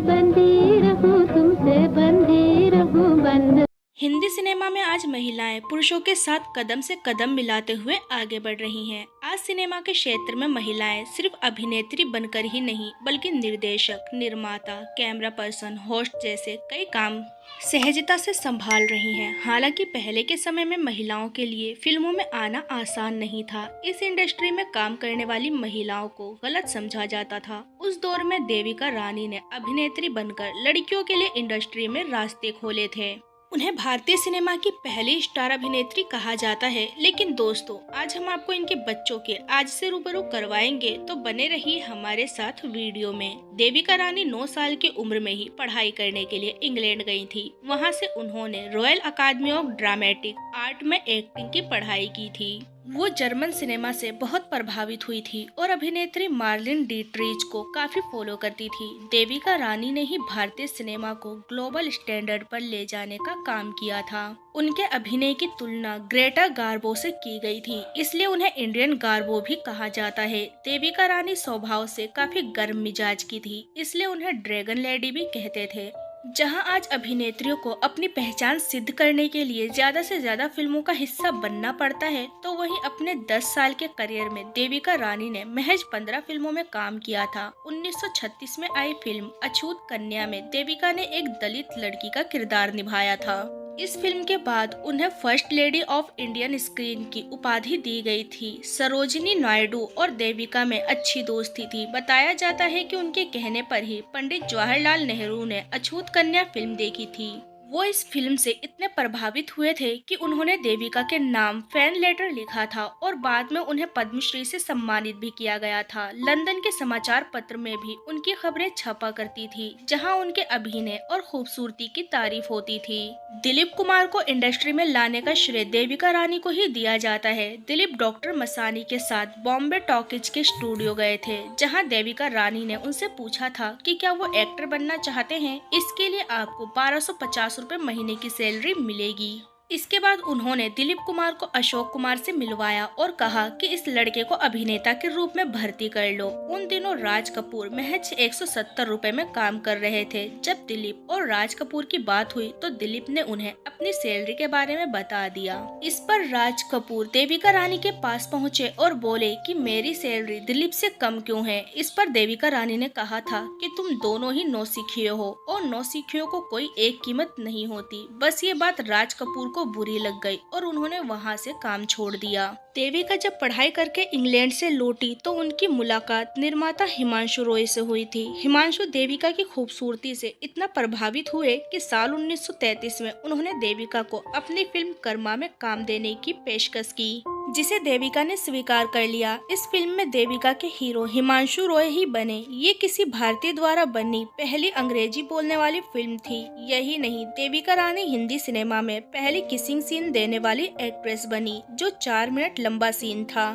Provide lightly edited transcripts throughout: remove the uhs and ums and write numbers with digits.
बंधी रहूं, तुमसे बंधी रहूं, बंद। हिंदी सिनेमा में आज महिलाएं पुरुषों के साथ कदम से कदम मिलाते हुए आगे बढ़ रही हैं। आज सिनेमा के क्षेत्र में महिलाएं सिर्फ अभिनेत्री बनकर ही नहीं बल्कि निर्देशक, निर्माता, कैमरा पर्सन, होस्ट जैसे कई काम सहजता से संभाल रही हैं। हालांकि पहले के समय में महिलाओं के लिए फिल्मों में आना आसान नहीं था। इस इंडस्ट्री में काम करने वाली महिलाओं को गलत समझा जाता था। उस दौर में देविका रानी ने अभिनेत्री बनकर लड़कियों के लिए इंडस्ट्री में रास्ते खोले थे। उन्हें भारतीय सिनेमा की पहली स्टार अभिनेत्री कहा जाता है। लेकिन दोस्तों, आज हम आपको इनके बच्चों के आज से रूबरू करवाएंगे, तो बने रहिए हमारे साथ वीडियो में। देविका रानी 9 साल की उम्र में ही पढ़ाई करने के लिए इंग्लैंड गई थी। वहां से उन्होंने royal academy of dramatic art में एक्टिंग की पढ़ाई की थी। वो जर्मन सिनेमा से बहुत प्रभावित हुई थी और अभिनेत्री मार्लिन डीट्रीज को काफी फॉलो करती थी। देविका रानी ने ही भारतीय सिनेमा को ग्लोबल स्टैंडर्ड पर ले जाने का काम किया था। उनके अभिनय की तुलना ग्रेटा गार्बो से की गई थी, इसलिए उन्हें इंडियन गार्बो भी कहा जाता है। देविका रानी स्वभाव से काफी गर्म मिजाज की थी, इसलिए उन्हें ड्रैगन लेडी भी कहते थे। जहां आज अभिनेत्रियों को अपनी पहचान सिद्ध करने के लिए ज्यादा से ज्यादा फिल्मों का हिस्सा बनना पड़ता है, तो वहीं अपने 10 साल के करियर में देविका रानी ने महज 15 फिल्मों में काम किया था। 1936 में आई फिल्म अछूत कन्या में देविका ने एक दलित लड़की का किरदार निभाया था। इस फिल्म के बाद उन्हें first lady of Indian screen की उपाधि दी गई थी। सरोजिनी नायडू और देविका में अच्छी दोस्ती थी। बताया जाता है कि उनके कहने पर ही पंडित जवाहरलाल नेहरू ने अछूत कन्या फिल्म देखी थी। वो इस फिल्म से इतने प्रभावित हुए थे कि उन्होंने देविका के नाम फैन लेटर लिखा था और बाद में उन्हें पद्मश्री से सम्मानित भी किया गया था। लंदन के समाचार पत्र में भी उनकी खबरें छपा करती थी, जहां उनके अभिनय और खूबसूरती की तारीफ होती थी। दिलीप कुमार को इंडस्ट्री में लाने का श्रेय देविका रानी को ही दिया जाता है। दिलीप डॉक्टर मसानी के साथ बॉम्बे टॉकीज के स्टूडियो गए थे, जहां देविका रानी ने उनसे पूछा था कि क्या वो एक्टर बनना चाहते हैं। इसके लिए आपको 1250 रुपए महीने की सैलरी मिलेगी। इसके बाद उन्होंने दिलीप कुमार को अशोक कुमार से मिलवाया और कहा कि इस लड़के को अभिनेता के रूप में भर्ती कर लो। उन दिनों राज कपूर महज 170 रुपए में काम कर रहे थे। जब दिलीप और राज कपूर की बात हुई तो दिलीप ने उन्हें अपनी सैलरी के बारे में बता दिया। इस पर राज कपूर देविका रानी के पास पहुँचे और बोले कि मेरी सैलरी दिलीप से कम क्यों है। इस पर देविका रानी ने कहा था कि तुम दोनों ही नौसिखिए हो और नौसिखियों को कोई एक कीमत नहीं होती। बस ये बात राज कपूर को बुरी लग गई और उन्होंने वहां से काम छोड़ दिया। देविका जब पढ़ाई करके इंग्लैंड से लौटी तो उनकी मुलाकात निर्माता हिमांशु रॉय से हुई थी। हिमांशु देविका की खूबसूरती से इतना प्रभावित हुए कि साल 1933 में उन्होंने देविका को अपनी फिल्म कर्मा में काम देने की पेशकश की, जिसे देविका ने स्वीकार कर लिया। इस फिल्म में देविका के हीरो हिमांशु रॉय ही बने। ये किसी भारतीय द्वारा बनी पहली अंग्रेजी बोलने वाली फिल्म थी। यही नहीं, देविका रानी हिंदी सिनेमा में पहली किसिंग सीन देने वाली एक्ट्रेस बनी, जो 4 मिनट लंबा सीन था।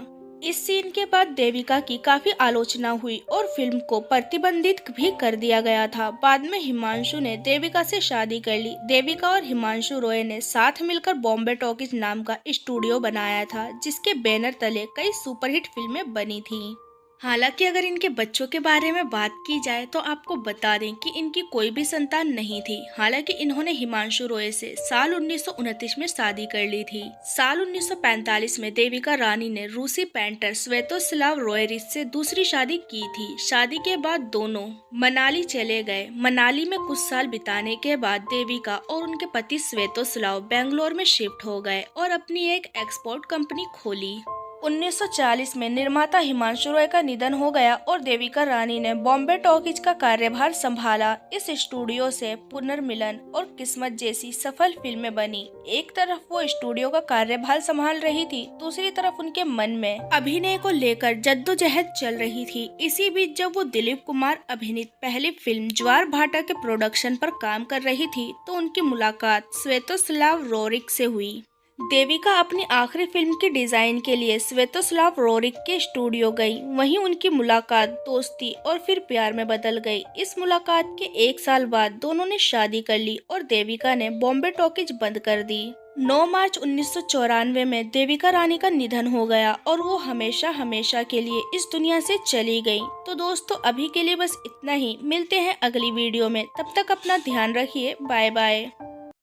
इस सीन के बाद देविका की काफी आलोचना हुई और फिल्म को प्रतिबंधित भी कर दिया गया था। बाद में हिमांशु ने देविका से शादी कर ली। देविका और हिमांशु रॉय ने साथ मिलकर बॉम्बे टॉकीज नाम का स्टूडियो बनाया था, जिसके बैनर तले कई सुपरहिट फिल्में बनी थीं। हालांकि अगर इनके बच्चों के बारे में बात की जाए तो आपको बता दें कि इनकी कोई भी संतान नहीं थी। हालांकि इन्होंने हिमांशु रॉय से साल 1929 में शादी कर ली थी। साल 1945 में देविका रानी ने रूसी पेंटर स्वेतोस्लाव रॉयरिच से दूसरी शादी की थी। शादी के बाद दोनों मनाली चले गए। मनाली में कुछ साल बिताने के बाद देविका और उनके पति स्वेतोस्लाव बेंगलोर में शिफ्ट हो गए और अपनी एक एक्सपोर्ट कंपनी खोली। 1940 में निर्माता हिमांशु रॉय का निधन हो गया और देविका रानी ने बॉम्बे टॉकीज का कार्यभार संभाला। इस स्टूडियो से पुनर्मिलन और किस्मत जैसी सफल फिल्में बनी। एक तरफ वो स्टूडियो का कार्यभार संभाल रही थी, दूसरी तरफ उनके मन में अभिनय को लेकर जद्दोजहद चल रही थी। इसी बीच जब वो दिलीप कुमार अभिनीत पहली फिल्म ज्वार भाटा के प्रोडक्शन पर काम कर रही थी तो उनकी मुलाकात स्वेतोस्लाव रोरिक से हुई। देविका अपनी आखिरी फिल्म की डिजाइन के लिए स्वेतोस्लाव रोरिक के स्टूडियो गई। वहीं उनकी मुलाकात दोस्ती और फिर प्यार में बदल गई। इस मुलाकात के 1 साल बाद दोनों ने शादी कर ली और देविका ने बॉम्बे टॉकीज बंद कर दी। 9 मार्च 1994 में देविका रानी का निधन हो गया और वो हमेशा हमेशा के लिए इस दुनिया से चली गई। तो दोस्तों अभी के लिए बस इतना ही, मिलते हैं अगली वीडियो में, तब तक अपना ध्यान रखिए, बाय बाय।